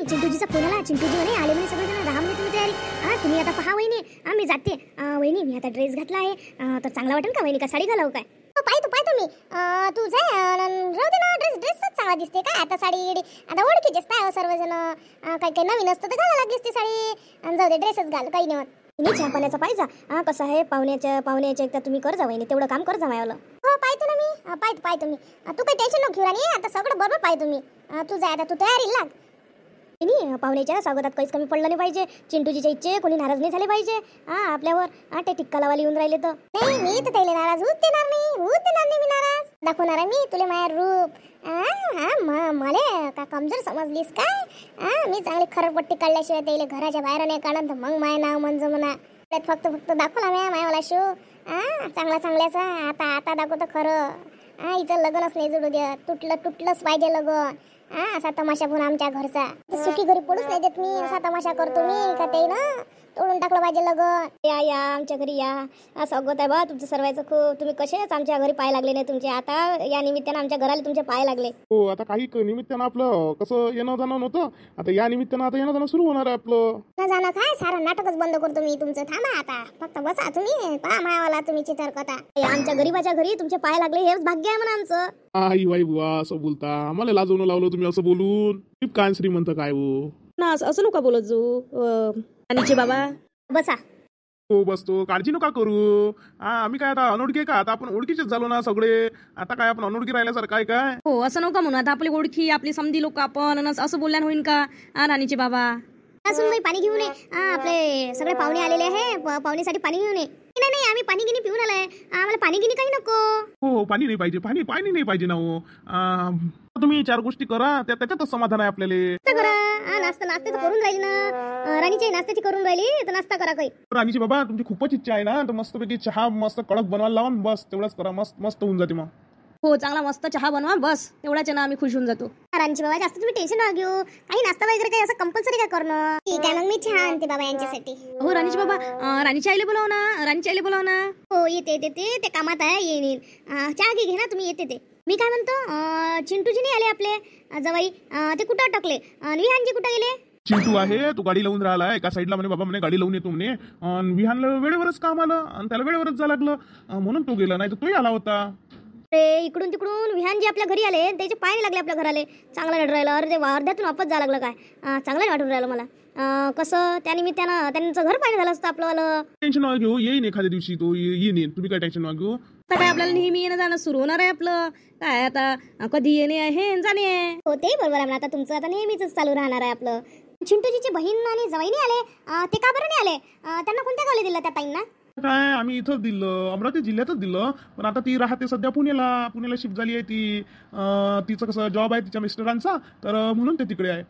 चिंटूजीचा phone आला. चिंटूजी म्हणे आले म्हणे सगळेजण, राहा म्हणे तुम्ही तयारी. तुम्ही आता पहा वहिनी, मी जाते. वहिनी मी आता ड्रेस घातला आहे, तर चांगला वाटेल का वहिनी, का साडी घालावं काय? पाहतो मी. तू जाय, राहू दे ना, ड्रेसच चांगला दिसते काय आता. साडी आता ओळखीचेच काय सर्वजण, काही नवीन असतं तर घालायला लागलीस ती साडी. जाऊ दे, ड्रेसच घाल, काही नाही होत. तुम्ही चहा पाण्याचा पाहिजे. कसं आहे, पाहुण्याच्या एकदा तुम्ही कर जा वहिनी, तेवढं काम कर जा मायावलं. हो पाहतो ना मी, पाहतो मी. तू काही टेन्शन नको घेऊ राणी, आता सगळं बरोबर पाहतो मी. तू जाय आता, तू तयारी लाग. नाही पाहुण्याच्या स्वागतात काहीच कमी पडलं नाही पाहिजे. चिंटूजीच्या इच्छे कोणी नाराज नाही झाले पाहिजे आपल्यावर. ते टिक्का लावायला येऊन राहिले तर नाही, मी तर त्याला नाराज होत देणार नाही मी नाराज. दाखवणार आहे मी तुला माझ्या रूप. मला का कमजोर समजलीस काय? मी चांगली खरपट्टी काढल्याशिवाय त्याला घराच्या बाहेर नाही काढत, तर मग माय नाव म्हणजे म्हणा. फक्त दाखवला मायावाला शो चांगल्याचा. आता दाखवतो खरं. हिचं लग्नच नाही जुडू द्या, तुटलंच पाहिजे लग्न. असा तमाशा पण आमच्या घरचा. सुखी घरी पडूच नाही देत मी, असा तमाशा करतो मी का ते ना तोडून टाकलं पाहिजे लग्न. या आमच्या घरी या. स्वागत आहे बा तुमचं सर्वांचं खूप. तुम्ही कसेच आमच्या घरी पाय लागले नाही तुमचे. आता या निमित्तानं आमच्या घराला तुमचे पाय लागले. हो, आता काही निमित्तानं आपलं कसं येणं जाणं नव्हतं, आता या निमित्तानं आता येणं जाणं सुरू होणार आहे आपलं. न जाणं काय, सारं नाटकच बंद करतो मी तुमचं. थांबा आता, फक्त बसा तुम्ही, पहा मायावाला तुम्ही चित्रकथा. आमच्या गरीबाच्या घरी तुमचे पाय लागले, हेच भाग्य आहे म्हणा आमचं. आई वाई बुवा, असं बोलता आम्हाला लाजवून लावलं तुम्ही असं बोलून. काय श्रीमंत काय हो ना, असं नका बोलत जो. राणीचे बाबा बसा. हो बसतो, काळजी नका करू. आम्ही काय आता अनोळखी का? आता आपण ओळखीचेच झालो ना सगळे. आता काय आपण अनोळखी राहिल्यासारखं काय काय? हो, असं नका म्हणू. आता आपली ओळखी, आपली समधी लोक आपण, असं बोलल्यान होईन का? राणीचे बाबा सुनबाई पाणी घेऊन ये. आपले सगळे पाहुणे आलेले आहे, पाहुणेसाठी पाणी घेऊन ये. नाही आम्ही पाणी गिनी पिऊन आलाय, आम्हाला पाणी गिनी काही नको. हो, पाणी नाही पाहिजे, पाणी नाही पाहिजे ना हो. तुम्ही 4 गोष्टी करा, त्याच्यातच समाधान आहे आपल्याला. करा नाश्ता करून राहिली ना, राणीची नाश्त्याची करून राहिली तर नाश्ता करा काही. राणीची बाबा तुमची खूपच इच्छा आहे ना, तर मस्तपैकी चहा मस्त कडक बनवायला लावा, बस तेवढंच करा. मस्त होऊन जाते मग. हो, चांगला मस्त चहा बनवा, बस तेवढ्याच ना आम्ही खुश होऊन जातो. राणीची बाबा जास्त तुम्ही टेन्शन नका घेऊ. काही नाश्ता वगैरे काही असं कंपल्सरी काय करणं. ठीक आहे, मग मी चहा आणते बाबा यांच्यासाठी. हो राणीचे बाबा, राणीच्या आईले बोलाव ना. हो येते ते कामात आहे, येईल. चहा घे ना तुम्ही, येते ते. मी काय म्हणतो, चिंटूजी नाही आले आपले जवाई, ते कुठं अटकले? विहानजी कुठं गेले? चिंटू आहे, तो गाडी लावून राहिला एका साईडला म्हणे. बाबा म्हणे गाडी लावून येतो म्हणे. विहानला वेळेवरच काम आलं आणि त्याला वेळेवरच जायला लागलं, म्हणून तो गेला, नाही तर तोही आला होता. इकडून तिकडून विहानजी आपल्या घरी आले, त्याचे पाय लागले आपल्या घराले. चांगलं रड राहिलं. अरे अर्ध्यातून वापस जायला लागलं काय? चांगलं वाटून राहिलं मला. कसं त्या निमित्तानं त्यांचं घर पाणी झालं असतं आपलं. टेन्शन नका घेऊ, येईन एखाद्या दिवशी तो येईन. तुम्ही काय टेन्शन नका घेऊ. आता काय आपल्याला नेहमी येणं जाणं सुरू होणार आहे आपलं. काय आता कधी येणे आहे जाणे आहे. हो ते बरोबर आहे. आता तुमचं आता नेहमीच चालू राहणार आहे आपलं. चिंटूजीची बहीण आणि जवाई नाही आले, ते का बरं नाही आले? त्यांना कोणत्या गावी दिलं त्या ताईंना? काय आम्ही इथंच दिलं, अमरावती जिल्ह्यातच दिलं. पण आता ती राहते सध्या पुण्याला शिफ्ट झाली आहे ती. तिचं कसं जॉब आहे तिच्या मिस्टरांचा, तर म्हणून ते तिकडे आहे.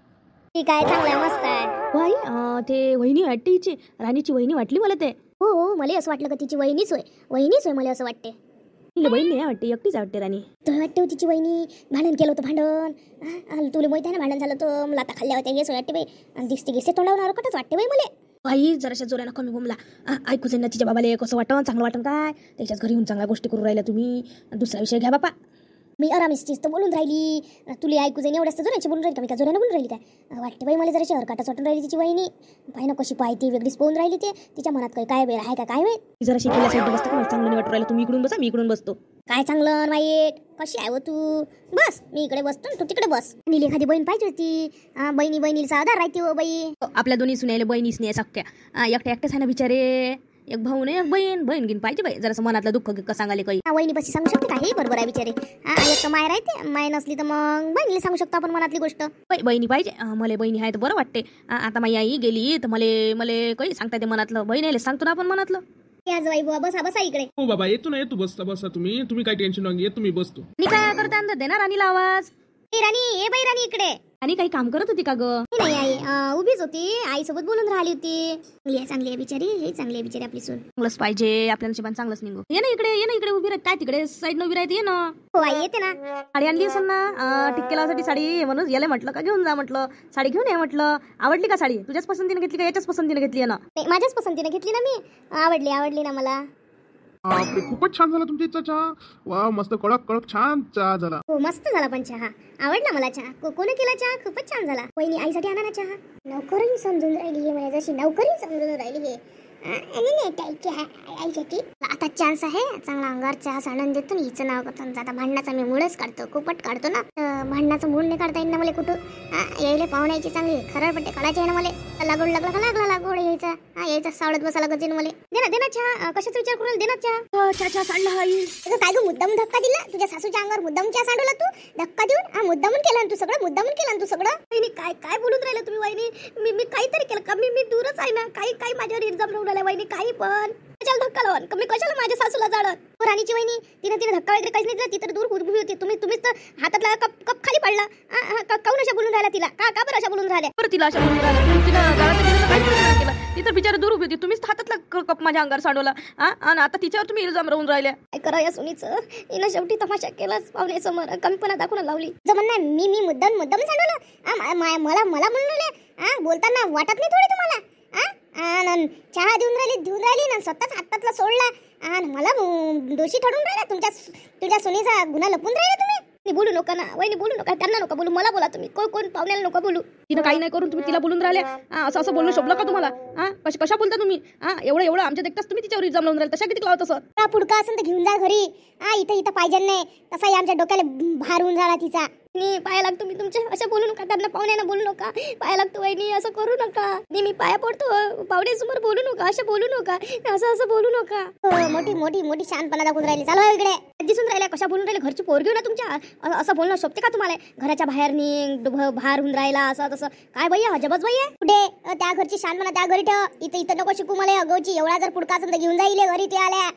ठीक आहे, चांगलं आहे, मस्त आहे. बाई ते वहिनी वाटते हिची, राणीची वहिनी वाटली मला ते. हो मला असं वाटलं का तिची वहिनीच होय मला असं वाटते. तिला बहीण नाही वाटते, एकटीच वाटते राणी. तुला वाटते तिची वहिनी? भांडण केलं होतं, तुला माहिती आहे ना भांडण झालं होतं. मला आता खाल्ल्या होत्या, हेच वाटते बाई. आणि दिसते तोंडावर कटच वाटते बाई मला. बाई जराशा जोरानं कमी बोमला. ऐकूच ना तिच्या बाबाले कसं वाटन, चांगलं वाटन काय? त्याच्याच घरी येऊन चांगल्या गोष्टी करून राहिल्या तुम्ही. दुसरा विषय घ्या बापा. मी आरामीच तर बोलून राहिली, तुला ऐकू जाईन एवढ्याच जोराची बोलून राहिली का? मी का जोरानं बोलून राहिली काय? वाटते बाई मला जराशी हरकाटाच वाटून राहिली तिची वहिनी. पाहि ना कशी पाहिती, वेगळीच बोलून राहिली. ते तिच्या मनात काय वेळ आहे का काय माहित. जरा शिकलेल्या साईड बसतो का? चांगलं नाही वाटून राहिलं. तुम्ही इकडून बसा, मी इकडून बसतो. काय चांगलं वाईट? कशी आहे तू? बस मी इकडे बसतो, तू तिकडे बस. नीली एखादी बहीण पाहिजे होती. बहिणीचा आधार राहते हो बाई. आपल्या दोन्ही सुनायला बहिणीच नाही सख्या. एकट्याच आहे ना बिचारे. एक भाऊ नाही, एक बहीण घेऊन पाहिजे बाई. जरासं मनातलं दुःख सांगाले काही. वहिनी बशी सांगू शकते काही? बरोबर आहे बिचारे. एक तर माय राहते, माय नसली तर मग बहिणीला सांगू शकतो आपण मनातली गोष्ट. बहिणी पाहिजे. मला बहिणी आहे तर बरं वाटते. आता माझी आई गेली तर मला काही सांगता येते मनातलं. बहिणीला सांगतो ना आपण मनातलं. आज बाई बुवा बसा इकडे. हो बाबा येतो ना, येतो. बसा तुम्ही काय टेन्शन नका घेऊ, तुम्ही बसतो. मी काय करता देणार राणीला आवाज. राणी राणी इकडे. आणि काही काम करत होती का ग? नाही आई उभीच होती, आई सोबत बोलून राहिली होती. चांगली आहे बिचारी, हे चांगली आहे बिचारी आपली सून. चांगलंच पाहिजे आपल्या नशिबान, चांगलंच निघो. ये ना इकडे उभी राहत काय? तिकडे साईड न उभी राहते. ये ना. हो आई येते ना. साडी आणली असेल ना, टिक्केलासाठी साडी. म्हणून याला म्हटलं का घेऊन जा म्हटलं, साडी घेऊन ये म्हटलं. आवडली का साडी? तुझ्याच पसंतीने घेतली का याच्याच पसंतीने घेतली ना? माझ्याच पसंतीने घेतली ना मी. आवडली ना मला. बापरे, खूपच छान झाला तुमच्या इथचा चहा. वा, मस्त कडक कडक छान चहा झाला. हो मस्त झाला पण चहा. आवडला मला चहा. कोणी केला चहा? खूपच छान झाला. वहिनी आईसाठी आणा ना चहा. नोकरी समजून राहिली हे, म्हणजे जशी नोकरी समजून राहिली हे. आईसाठी आता चान्स आहे. चांगला अंगार चहा सांडून देतो. हिचं नाव करतो. आता भांडणाचा मी मूळच काढतो. कुपट काढतो ना. भांडणाचं मूळ नाही काढता येईल ना मला कुठं. यायला पाहुण्याची चांगली खरडपट्टे काढायचे आहे ना मला. लागोड लागला का लागला लागोड यायचा. यायचा सावळत बसायला लागत मला. दे ना चहा. कशाचा विचार करून दे ना चहा. चहा सांडला आई. काय गं मुद्दाम धक्का दिला? तुझ्या सासूच्या अंगावर मुद्दाम चहा सांडवला तू धक्का देऊन. मुद्दामून केला तू सगळं. मुद्दामून केला तू सगळं. वहिनी काय बोलून राहिला तुम्ही वहिनी? मी काहीतरी केलं का? मी दूरच आहे ना. काही माझ्यावर इल्जाम लावून राहिला वहिनी. काही पण कशाला धक्का लावून? मी कशाला माझ्या सासूला जाडत? राणीची वहिनी तिने धक्का वगैरे काहीच नाही दिला. ती तर दूर उभी होती. तुम्हीच तर हातातला कप खाली पाडला. काऊन अशा बोलून राहिला तिला? का बरं अशा बोलून राहिल्या? बरं तिला अशा बोलून राहिला. तिनं गाळात काय केलं? ती तर बिचारा दूर उभी होती. तुम्हीच हातातला कप माझ्या अंगावर सांडवला. आणि आता तिच्यावर तुम्ही इल्जाम राहून राहिल्या. काय करा या सुनीचं? हिनं शेवटी तमाशा केलाच पाहुण्यासमोर. कमीपणा दाखवून लावली. जमन नाही. मी मुद्दाम सांडवलं. मला म्हणून राहिले. बोलताना वाटत नाही थोडी तुम्हाला? चहा देऊन राहिली ना स्वतःच हातातला सोडला आणि मला दोषी ठरवून राहिला. तुझ्या सुनीचा गुन्हा लपून राहिला तुम्ही. बोलू नका ना वहिनी, बोलू नका. त्यांना नका बोलू, मला बोला तुम्ही. कोण पाहुण्याला नका बोलू. तिनं काही नाही करून तुम्ही तिला बोलून राहिल्या. असं बोलणं शोभलं का तुम्हाला? कशा बोलता तुम्ही? एवढं आमच्या देखताच तुम्ही तिच्यावर इल्जाम लावून राहिले. तशा किती लावत असं? पुडका असेल तर घेऊन जा घरी. इथं पाहिजे नाही. तसाही आमच्या डोक्याला भार होऊन राहिला तिचा. पाया लागतो मी तुमच्या. असं बोलू नका. त्यांना पाहुण्यानं बोलू नका. पाया लागतो वहिनी. असं करू नका. मी पाया पडतो. पाहुण्यासमोर बोलू नका. असं बोलू नका. असं बोलू नका. मोठी शानपणा दाखवून राहिली. चालू इकडे दिसून राहिल्या कशा बोलून राहिले. घरची पोरगी हो ना तुमच्या. असं बोलणं शोभते का तुम्हाला? घराच्या बाहेर भार होऊन राहिला असं तसं. काय भैया अजबच भैया. कुठे त्या घरची शानपणा त्या घरी ठेव. इथं नको शिकू मला अगोची. एवढा जर पुडका असेल तर घेऊन जाईल घरी. ते आल्या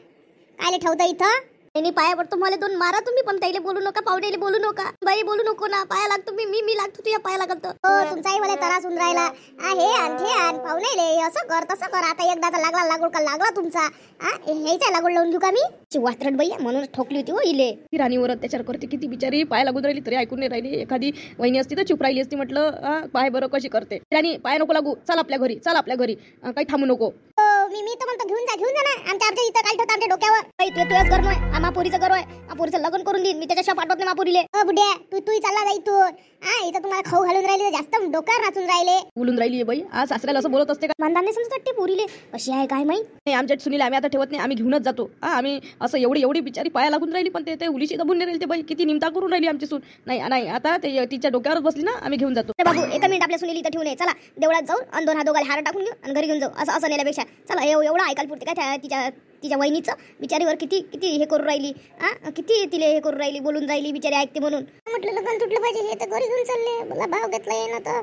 काय ठेवता इथं. त्यांनी पाया पडतो. मला 2 मारा तुम्ही, पण ताईले बोलू नका. पाहुण्याला बोलू नका. बाई बोलू नको ना. पाया लागतो मी लागतो तुझ्या पाया लागत. तुमचाही मला त्रास होऊन राहिला. हे आण पाहुण्याले असं कर तसं कर. आता एकदा लागला तुमचा. हेचा लागूड लावून घेऊ का मी? वात्रट बाई म्हणून ठोकली होती हो इले. ती राणीवर अत्याचार करते. किती बिचारी पाया लागून राहिली तरी ऐकून नाही राहिली. एखादी वहिनी असती तर चुप राहिली असती. म्हटलं पाय बरं कशी करते राणी. पाय नको लागू. चल आपल्या घरी. काही थांबू नको. मी तर म्हणतो घेऊन जा ना. आमच्या इथं काय ठेवतं आमच्या डोक्यावर. तुझ्याच गरम आहे. मापोरीचं गर्व आहे. मापोरीचं लग्न करून देईन मी. त्याच्याशिवाय पाठवत नाही मापोरीले. बुड्या तू चालला जा इथून. इथं तुम्हाला खाऊ घालून राहिले. जास्त डोक्यावर नाचून राहिले. बोलून राहिली बाई. सासऱ्याला असं बोलत असते का? मंदाने समजत पोरीले कशी आहे काय माहित. नाही आमच्या सुनीला आम्ही आता ठेवत नाही. आम्ही घेऊनच जातो. आम्ही असं एवढी बिचारी पाया लागून राहिली. पण ते उलीशी दबून नाही राहिली. ते बाई किती निमता करून राहिली आमची सून. नाही आता ते तिच्या डोक्यावर बसली ना. आम्ही घेऊन जातो. बाबू 1 मिनिट आपल्या सुनील इथं ठेवून ये. चला देवळात जाऊन आणि 2 दोघाला हार टाकून घेऊ आणि घरी घेऊन जाऊ. असं नेल्यापेक्षा चला एवढं ऐकायला पुरते काय तिच्या वहिनीचं. बिचारीवर किती हे करून राहिली. किती तिला हे करून राहिली. बोलून राहिली बिचारी ऐकते म्हणून. म्हटलं लग्न तुटलं पाहिजे. हे तर घरी घेऊन चालले. मला भाव घेतला ना तर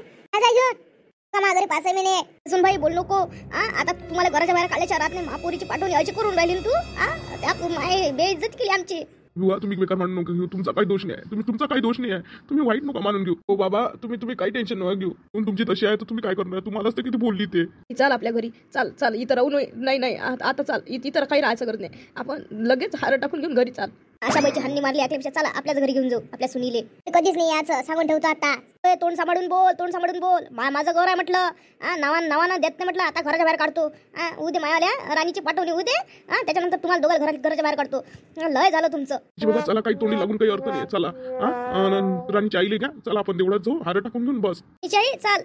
घरी 5 महिने सुन भाई बोल नको. आता तुम्हाला घराच्या बाहेर काढल्याच्या रात नाही. महापोरीची पाठवणी अशी करून राहिली तू. त्या बेइज्जत केली आमची. तुम्ही बेकार मानू नका घेऊ. तुमचा काही दोष नाही आहे. तुमचा काही दोष नाही आहे. तुम्ही वाईट नका मानून घेऊ. हो बाबा तुम्ही काही टेन्शन नका घेऊ. तुमची तशी आहे तर तुम्ही काय करणार? तुम्हालाच तर किती बोलली ते. चाल आपल्या घरी. चाल इथं राहू नाही आता चाल. इथं काही राहायचं गरज नाही. आपण लगेच हार टाकून घेऊन घरी चाल. अशा बाईची हन्नी मारली ऐकल्यापेक्षा चला आपल्याच घरी घेऊन जाऊ. आपल्या सुनीले कधीच नाही याचं सांगून ठेवतो. आता तोंड सांभाळून बोल. माझं घर आहे म्हटलं. नावानं देत नाही म्हटलं. आता घराच्या बाहेर काढतो. उद्या मायावाल्या राणीची पाठवणी उद्या. त्याच्यानंतर तुम्हाला दोघांना घराच्या बाहेर काढतो. लय झालं तुमचं. बाबा चला काही तोंडी लागून काही अर्थ नाही. चला राणीची आईले घ्या. चला आपण देवळात जाऊ. हार टाकून घेऊन बस. चाल